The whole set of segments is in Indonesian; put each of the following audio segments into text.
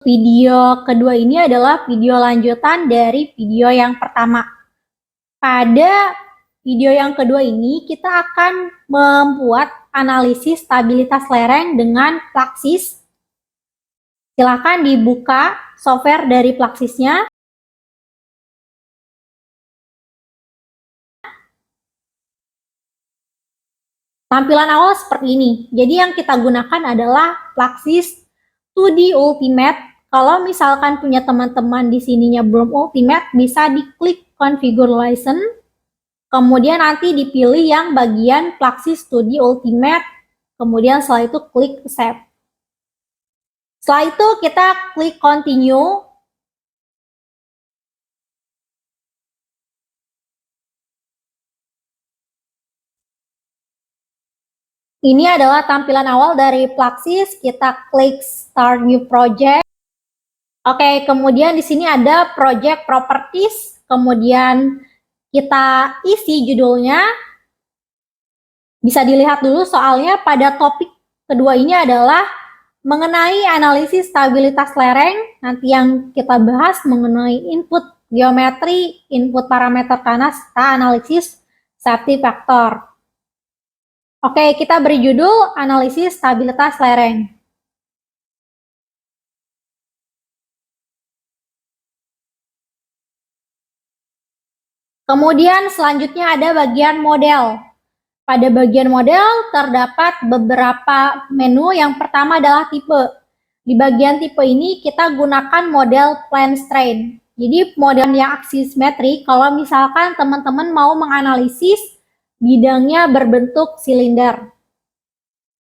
Video kedua ini adalah video lanjutan dari video yang pertama. Pada video yang kedua ini, kita akan membuat analisis stabilitas lereng dengan Plaxis. Silakan dibuka software dari Plaxisnya. Tampilan awal seperti ini. Jadi yang kita gunakan adalah Plaxis 2D Ultimate. Kalau misalkan punya teman-teman di sininya belum Ultimate, bisa diklik Configure License. Kemudian nanti dipilih yang bagian Plaxis 2D Ultimate. Kemudian setelah itu klik Save. Setelah itu kita klik Continue. Ini adalah tampilan awal dari Plaxis. Kita klik Start New Project. Oke, kemudian di sini ada Project Properties. Kemudian kita isi judulnya. Bisa dilihat dulu soalnya pada topik kedua ini adalah mengenai analisis stabilitas lereng. Nanti yang kita bahas mengenai input geometri, input parameter tanah, serta analisis safety factor. Oke, kita beri judul analisis stabilitas lereng. Kemudian selanjutnya ada bagian model. Pada bagian model terdapat beberapa menu. Yang pertama adalah tipe. Di bagian tipe ini kita gunakan model plane strain. Jadi model yang aksimetri kalau misalkan teman-teman mau menganalisis bidangnya berbentuk silinder.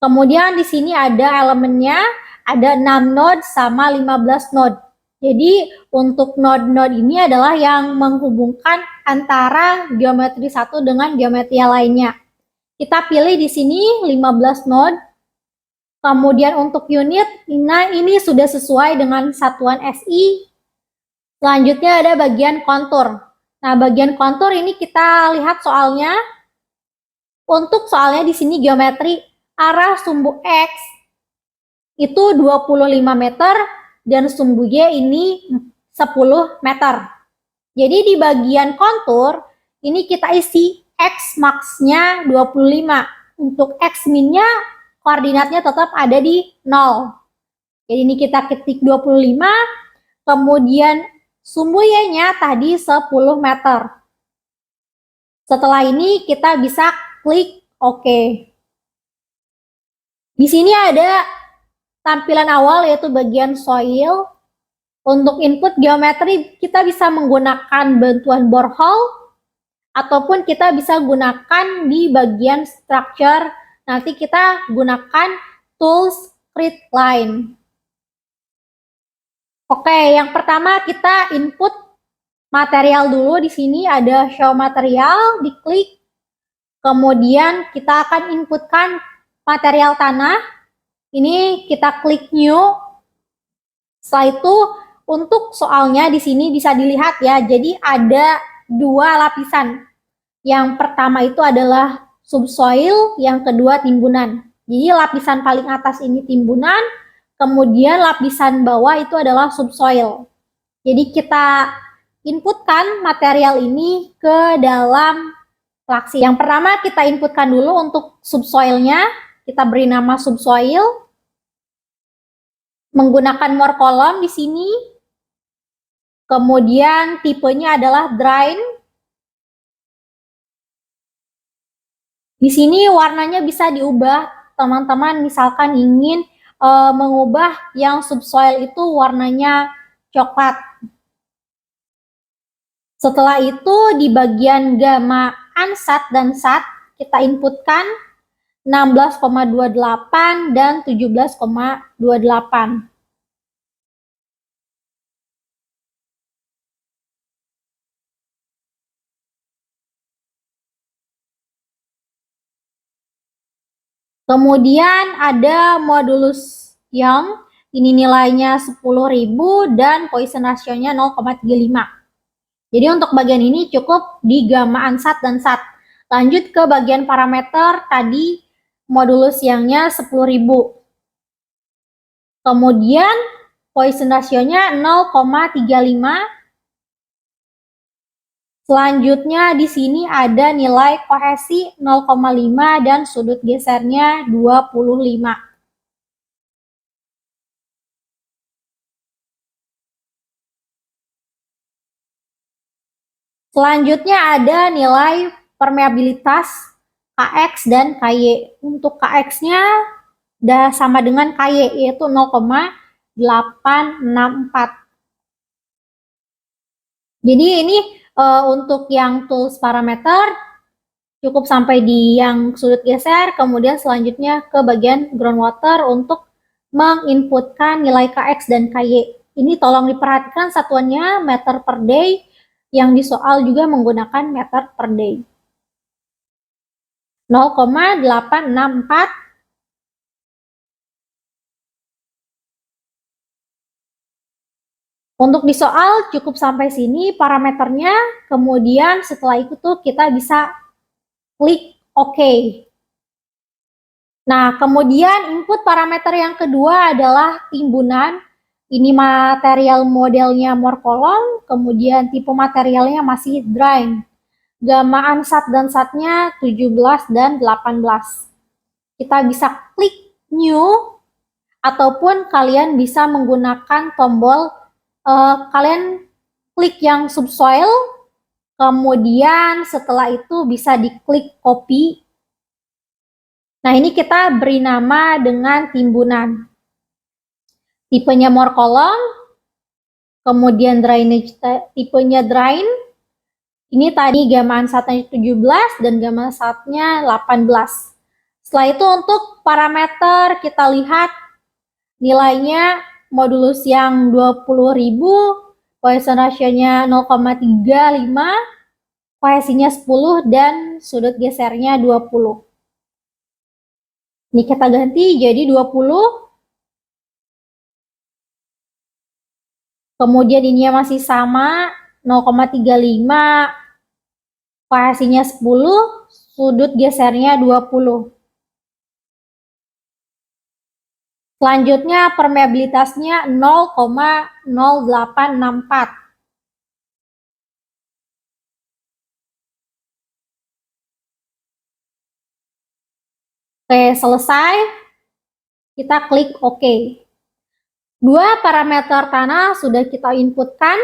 Kemudian di sini ada elemennya, ada 6 node sama 15 node. Jadi untuk node-node ini adalah yang menghubungkan antara geometri satu dengan geometri lainnya. Kita pilih di sini 15 node. Kemudian untuk unit, nah ini sudah sesuai dengan satuan SI. Selanjutnya ada bagian kontur. Nah, bagian kontur ini kita lihat soalnya. Untuk soalnya di sini geometri arah sumbu X itu 25 meter dan sumbu Y ini 10 meter. Jadi di bagian kontur ini kita isi X max-nya 25. Untuk X min-nya koordinatnya tetap ada di 0. Jadi ini kita ketik 25. Kemudian sumbu Y-nya tadi 10 meter. Setelah ini kita bisa klik OK. Di sini ada tampilan awal yaitu bagian soil. Untuk input geometri kita bisa menggunakan bantuan borehole ataupun kita bisa gunakan di bagian structure. Nanti kita gunakan tools create line. Oke, yang pertama kita input material dulu. Di sini ada show material, diklik. Kemudian kita akan inputkan material tanah. Ini kita klik new. Setelah itu untuk soalnya di sini bisa dilihat ya. Jadi ada dua lapisan. Yang pertama itu adalah subsoil, yang kedua timbunan. Jadi lapisan paling atas ini timbunan, kemudian lapisan bawah itu adalah subsoil. Jadi kita inputkan material ini ke dalam Plaxis. Yang pertama kita inputkan dulu untuk subsoilnya. Kita beri nama subsoil. Menggunakan more column di sini. Kemudian tipenya adalah drain. Di sini warnanya bisa diubah. Teman-teman misalkan ingin mengubah yang subsoil itu warnanya coklat. Setelah itu di bagian gamma ansat dan sat kita inputkan 16,28 dan 17,28. Kemudian ada modulus Young, ini nilainya 10.000 dan Poisson ratio-nya 0,35. Jadi untuk bagian ini cukup di gamma ansat dan sat. Lanjut ke bagian parameter, tadi modulus Young-nya 10.000. Kemudian Poisson rasionya 0,35. Selanjutnya di sini ada nilai kohesi 0,5 dan sudut gesernya 25. Selanjutnya ada nilai permeabilitas Kx dan Ky. Untuk Kx-nya udah sama dengan Ky, yaitu 0,864. Jadi ini untuk yang tools parameter cukup sampai di yang sudut geser, kemudian selanjutnya ke bagian groundwater untuk menginputkan nilai Kx dan Ky. Ini tolong diperhatikan satuannya meter per day, yang di soal juga menggunakan meter per day. 0,864. Untuk di soal cukup sampai sini parameternya, kemudian setelah itu tuh kita bisa klik OK. Nah, kemudian input parameter yang kedua adalah timbunan. Ini material modelnya morkolong, kemudian tipe materialnya masih dry. Gamma ansat dan satnya 17 dan 18. Kita bisa klik new, ataupun kalian bisa menggunakan tombol kalian klik yang subsoil, kemudian setelah itu bisa diklik copy. Nah, ini kita beri nama dengan timbunan. Tipenya morkolong, kemudian drainage tipenya drain. Ini tadi gamma ansatnya 17 dan gamma ansatnya 18. Setelah itu untuk parameter kita lihat nilainya modulus yang 20.000, Poisson rasionya 0,35, kohesinya 10, dan sudut gesernya 20. Ini kita ganti jadi 20. Kemudian ininya masih sama, 0,35, kohesinya 10, sudut gesernya 20. Selanjutnya permeabilitasnya 0,0864. Oke, selesai. Kita klik OK. Dua parameter tanah sudah kita inputkan.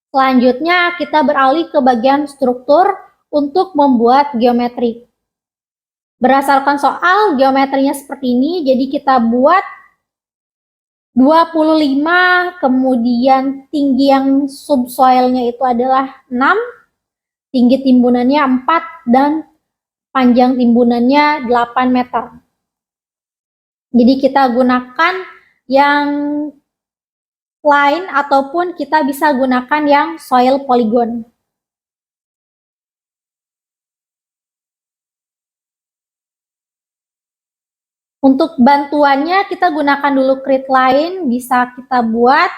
Selanjutnya kita beralih ke bagian struktur untuk membuat geometri. Berdasarkan soal, geometrinya seperti ini, jadi kita buat 25, kemudian tinggi yang subsoilnya itu adalah 6, tinggi timbunannya 4, dan panjang timbunannya 8 meter. Jadi kita gunakan yang lain, ataupun kita bisa gunakan yang soil polygon. Untuk bantuannya kita gunakan dulu create line, bisa kita buat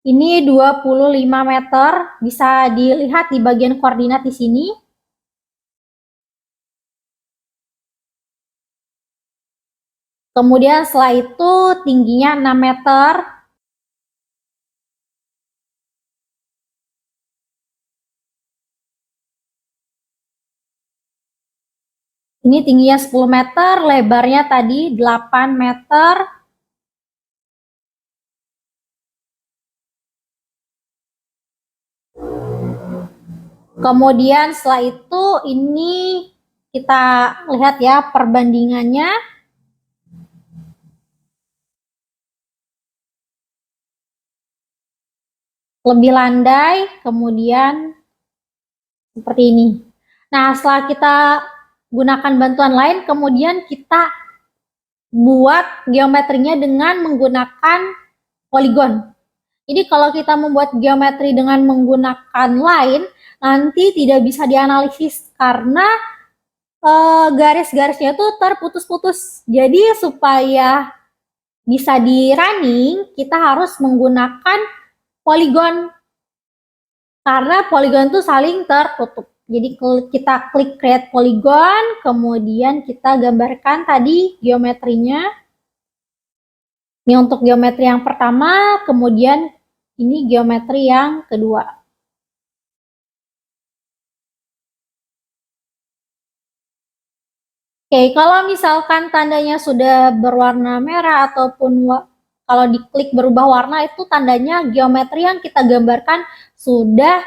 ini 25 meter, bisa dilihat di bagian koordinat di sini. Kemudian setelah itu tingginya 6 meter. Ini tingginya 10 meter, lebarnya tadi 8 meter. Kemudian setelah itu ini kita lihat ya perbandingannya. Lebih landai, kemudian seperti ini. Nah, setelah kita gunakan bantuan lain, kemudian kita buat geometrinya dengan menggunakan poligon. Jadi kalau kita membuat geometri dengan menggunakan line, nanti tidak bisa dianalisis karena garis-garisnya itu terputus-putus. Jadi supaya bisa di running, kita harus menggunakan poligon. Karena poligon itu saling tertutup. Jadi kita klik create polygon, kemudian kita gambarkan tadi geometrinya. Ini untuk geometri yang pertama, kemudian ini geometri yang kedua. Oke, kalau misalkan tandanya sudah berwarna merah ataupun kalau diklik berubah warna, itu tandanya geometri yang kita gambarkan sudah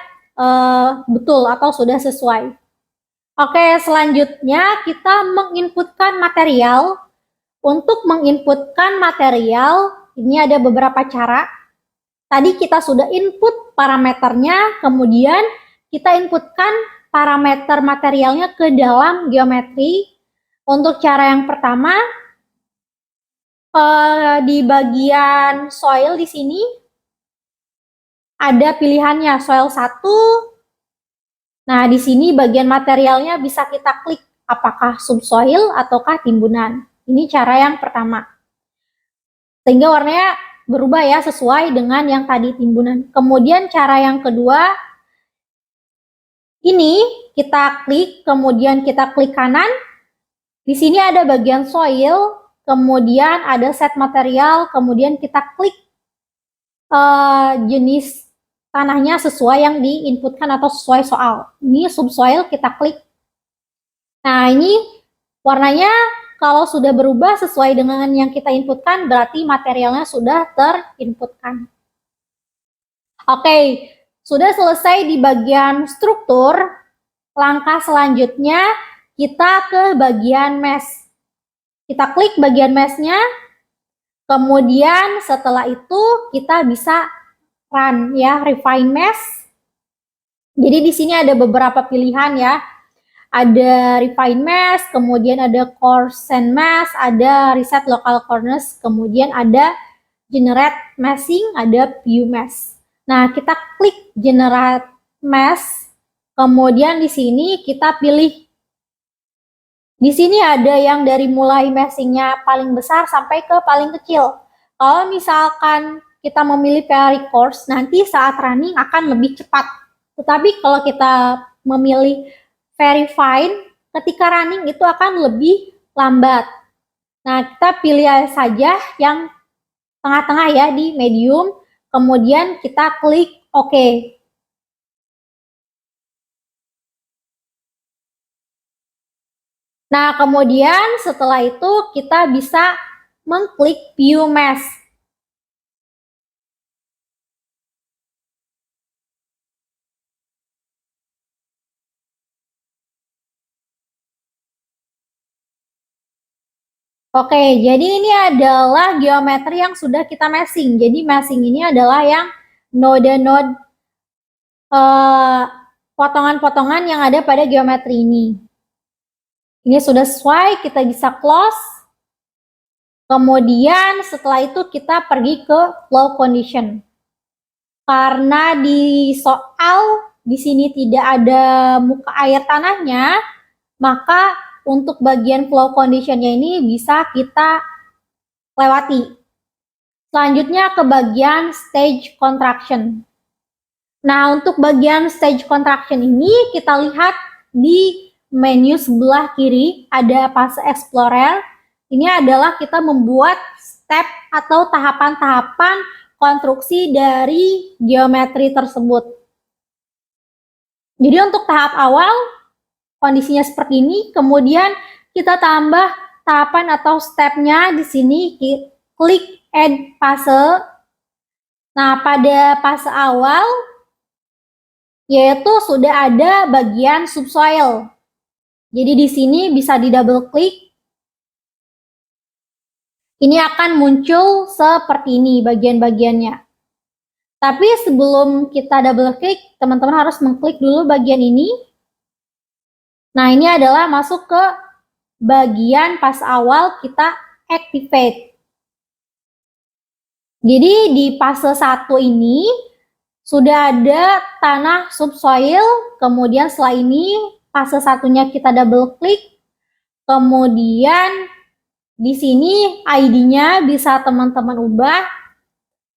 betul atau sudah sesuai. Oke, selanjutnya kita menginputkan material. Untuk menginputkan material, ini ada beberapa cara. Tadi kita sudah input parameternya, kemudian kita inputkan parameter materialnya ke dalam geometri. Untuk cara yang pertama, di bagian soil di sini ada pilihannya soil 1. Nah, di sini bagian materialnya bisa kita klik apakah subsoil ataukah timbunan. Ini cara yang pertama. Sehingga warnanya berubah ya sesuai dengan yang tadi timbunan. Kemudian cara yang kedua, ini kita klik, kemudian kita klik kanan. Di sini ada bagian soil, kemudian ada set material, kemudian kita klik jenis tanahnya sesuai yang diinputkan atau sesuai soal. Ini subsoil, kita klik. Nah, ini warnanya kalau sudah berubah sesuai dengan yang kita inputkan, berarti materialnya sudah terinputkan. Oke, sudah selesai di bagian struktur. Langkah selanjutnya, kita ke bagian mesh. Kita klik bagian meshnya, kemudian setelah itu kita bisa run ya, refine mesh. Jadi di sini ada beberapa pilihan ya. Ada refine mesh, kemudian ada coarse sand mesh, ada reset local corners, kemudian ada generate meshing, ada view mesh. Nah, kita klik generate mesh, kemudian di sini kita pilih. Di sini ada yang dari mulai meshingnya paling besar sampai ke paling kecil. Kalau misalkan kita memilih very coarse, nanti saat running akan lebih cepat. Tetapi kalau kita memilih very fine, ketika running itu akan lebih lambat. Nah, kita pilih saja yang tengah-tengah ya, di medium, kemudian kita klik OK. Nah, kemudian setelah itu kita bisa mengklik View Mesh. Oke, jadi ini adalah geometri yang sudah kita meshing. Jadi meshing ini adalah yang node-node potongan-potongan yang ada pada geometri ini. Ini sudah sesuai, kita bisa close. Kemudian setelah itu kita pergi ke flow condition. Karena di soal di sini tidak ada muka air tanahnya, maka untuk bagian flow conditionnya ini bisa kita lewati. Selanjutnya ke bagian stage contraction. Nah, untuk bagian stage contraction ini kita lihat di menu sebelah kiri ada fase explorer. Ini adalah kita membuat step atau tahapan-tahapan konstruksi dari geometri tersebut. Jadi untuk tahap awal kondisinya seperti ini, kemudian kita tambah tahapan atau stepnya di sini, klik add fase. Nah, pada fase awal yaitu sudah ada bagian subsoil. Jadi di sini bisa di double klik. Ini akan muncul seperti ini bagian-bagiannya. Tapi sebelum kita double klik, teman-teman harus mengklik dulu bagian ini. Nah, ini adalah masuk ke bagian pas awal kita activate. Jadi di fase 1 ini sudah ada tanah subsoil, kemudian setelah ini fase satunya kita double klik, kemudian di sini ID-nya bisa teman-teman ubah.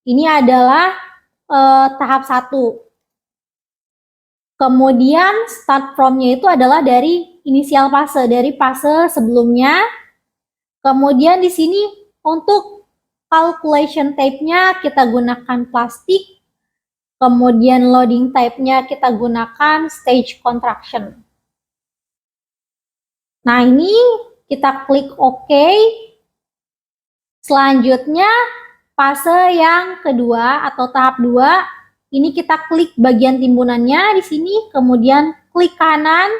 Ini adalah tahap 1. Kemudian start from-nya itu adalah dari inisial fase, dari fase sebelumnya. Kemudian di sini untuk calculation type-nya kita gunakan plastik, kemudian loading type-nya kita gunakan stage contraction. Nah, ini kita klik OK. Selanjutnya, fase yang kedua atau tahap 2, ini kita klik bagian timbunannya di sini, kemudian klik kanan,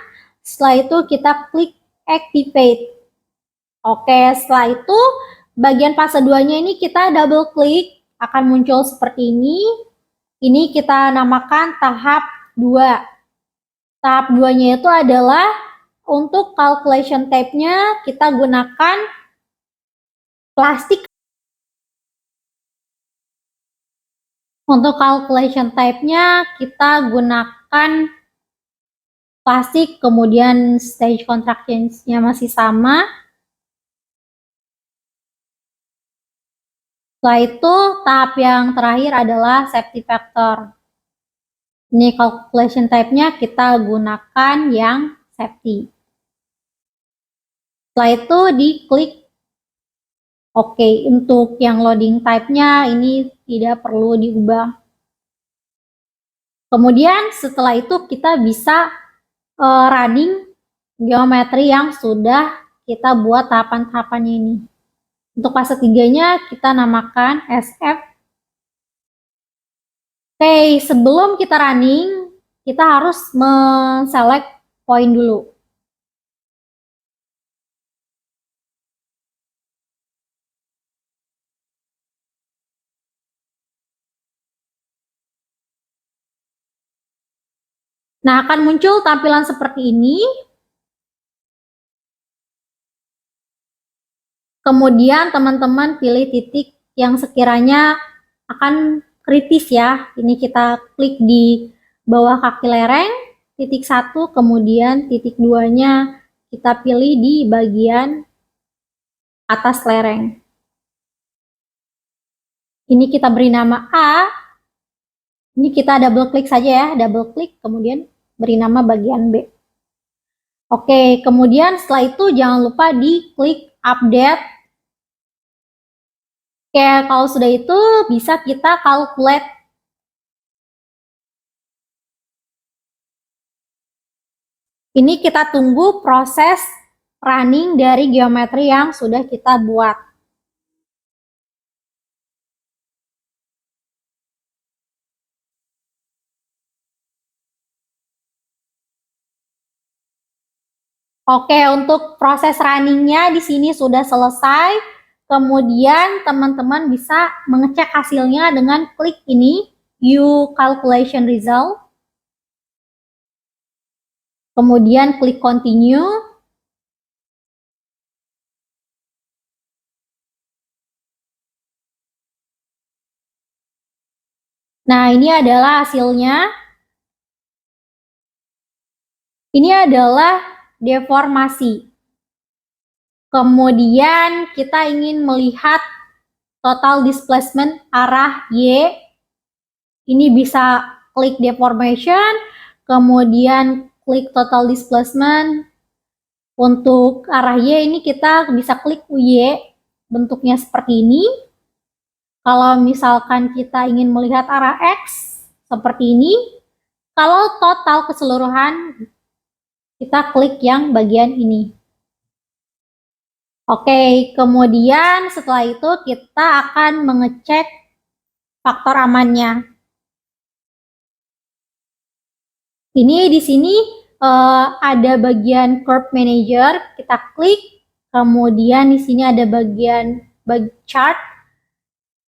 setelah itu kita klik activate. Oke, setelah itu bagian fase 2-nya ini kita double klik, akan muncul seperti ini. Ini kita namakan tahap 2. Tahap 2-nya itu adalah untuk calculation type-nya kita gunakan plastik. Untuk calculation type-nya kita gunakan plastik, kemudian stage contractions-nya masih sama. Setelah itu tahap yang terakhir adalah safety factor. Ini calculation type-nya kita gunakan yang safety. Setelah itu diklik OK. Untuk yang loading type-nya ini tidak perlu diubah. Kemudian setelah itu kita bisa running geometri yang sudah kita buat tahapan-tahapannya ini. Untuk fase 3-nya kita namakan SF. Oke, sebelum kita running, kita harus men-select poin dulu. Nah, akan muncul tampilan seperti ini. Kemudian teman-teman pilih titik yang sekiranya akan kritis ya. Ini kita klik di bawah kaki lereng, titik 1, kemudian titik 2-nya kita pilih di bagian atas lereng. Ini kita beri nama A. Ini kita double klik saja ya, double klik, kemudian beri nama bagian B. Oke, kemudian setelah itu jangan lupa diklik update. Oke, kalau sudah itu bisa kita calculate. Ini kita tunggu proses running dari geometri yang sudah kita buat. Oke, untuk proses runningnya di sini sudah selesai. Kemudian teman-teman bisa mengecek hasilnya dengan klik ini, View Calculation Result. Kemudian klik Continue. Nah, ini adalah hasilnya. Ini adalah deformasi. Kemudian kita ingin melihat total displacement arah Y. Ini bisa klik deformation, kemudian klik total displacement. Untuk arah Y ini kita bisa klik Y, bentuknya seperti ini. Kalau misalkan kita ingin melihat arah X, seperti ini. Kalau total keseluruhan, kita klik yang bagian ini. Oke, kemudian setelah itu kita akan mengecek faktor amannya. Ini di sini ada bagian Curve Manager, kita klik. Kemudian di sini ada bagian chart.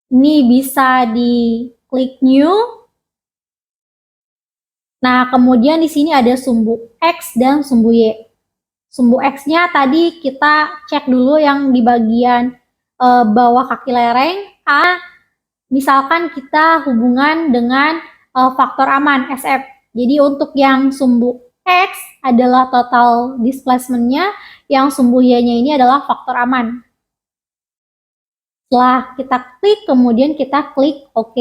Ini bisa diklik New. Nah, kemudian di sini ada sumbu X dan sumbu Y. Sumbu X-nya tadi kita cek dulu yang di bagian bawah kaki lereng. A, misalkan kita hubungan dengan faktor aman, SF. Jadi untuk yang sumbu X adalah total displacement-nya, yang sumbu Y-nya ini adalah faktor aman. Setelah kita klik, kemudian kita klik OK.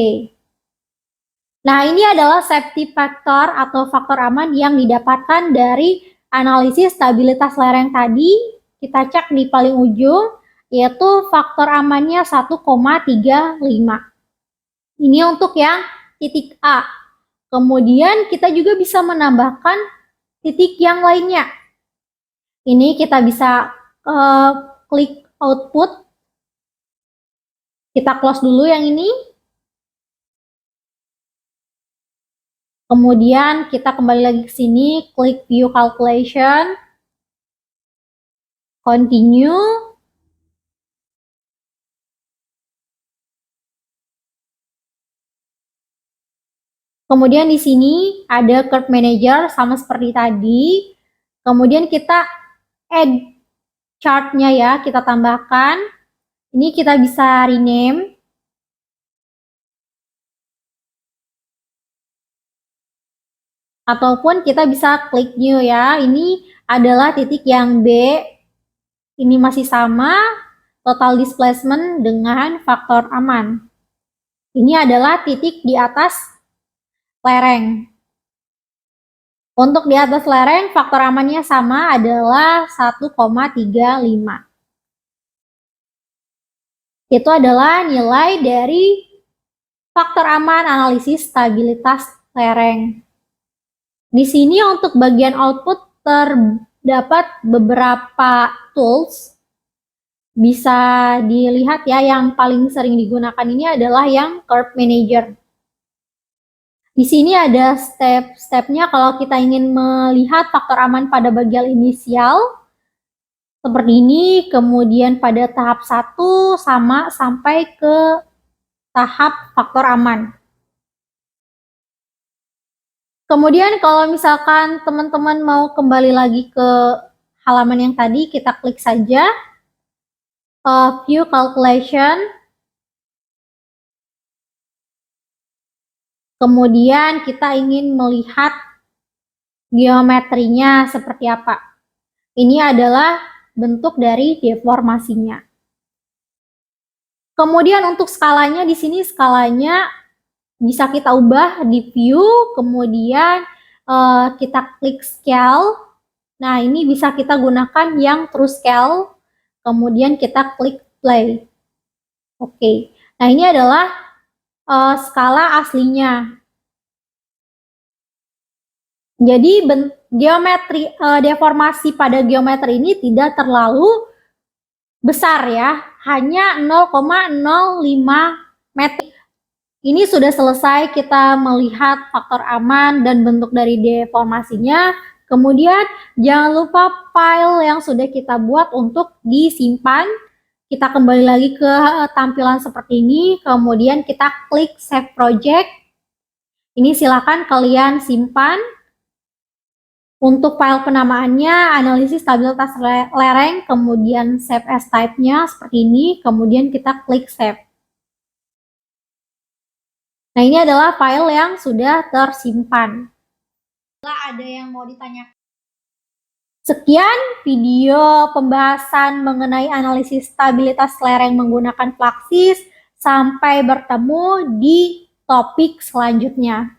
Nah, ini adalah safety factor atau faktor aman yang didapatkan dari analisis stabilitas lereng tadi. Kita cek di paling ujung, yaitu faktor amannya 1,35. Ini untuk yang titik A. Kemudian kita juga bisa menambahkan titik yang lainnya. Ini kita bisa klik output. Kita close dulu yang ini. Kemudian kita kembali lagi ke sini, klik view calculation, continue. Kemudian di sini ada curve manager sama seperti tadi. Kemudian kita add chartnya ya, kita tambahkan. Ini kita bisa rename. Ataupun kita bisa klik new ya. Ini adalah titik yang B. Ini masih sama, total displacement dengan faktor aman. Ini adalah titik di atas lereng. Untuk di atas lereng, faktor amannya sama adalah 1,35. Itu adalah nilai dari faktor aman analisis stabilitas lereng. Di sini untuk bagian output terdapat beberapa tools. Bisa dilihat ya, yang paling sering digunakan ini adalah yang curve manager. Di sini ada step-stepnya kalau kita ingin melihat faktor aman pada bagian inisial. Seperti ini, kemudian pada tahap 1 sama sampai ke tahap faktor aman. Kemudian kalau misalkan teman-teman mau kembali lagi ke halaman yang tadi, kita klik saja view calculation. Kemudian kita ingin melihat geometrinya seperti apa. Ini adalah bentuk dari deformasinya. Kemudian untuk skalanya, di sini skalanya bisa kita ubah di view, kemudian kita klik scale. Nah, ini bisa kita gunakan yang true scale, kemudian kita klik play. Oke, nah ini adalah skala aslinya. Jadi geometri deformasi pada geometri ini tidak terlalu besar ya, hanya 0,05 meter. Ini sudah selesai kita melihat faktor aman dan bentuk dari deformasinya. Kemudian jangan lupa file yang sudah kita buat untuk disimpan. Kita kembali lagi ke tampilan seperti ini, kemudian kita klik save project. Ini silakan kalian simpan. Untuk file penamaannya analisis stabilitas lereng, kemudian save as type-nya seperti ini, kemudian kita klik save. Nah, ini adalah file yang sudah tersimpan. Ada yang mau ditanyakan? Sekian video pembahasan mengenai analisis stabilitas lereng menggunakan Fluxys. Sampai bertemu di topik selanjutnya.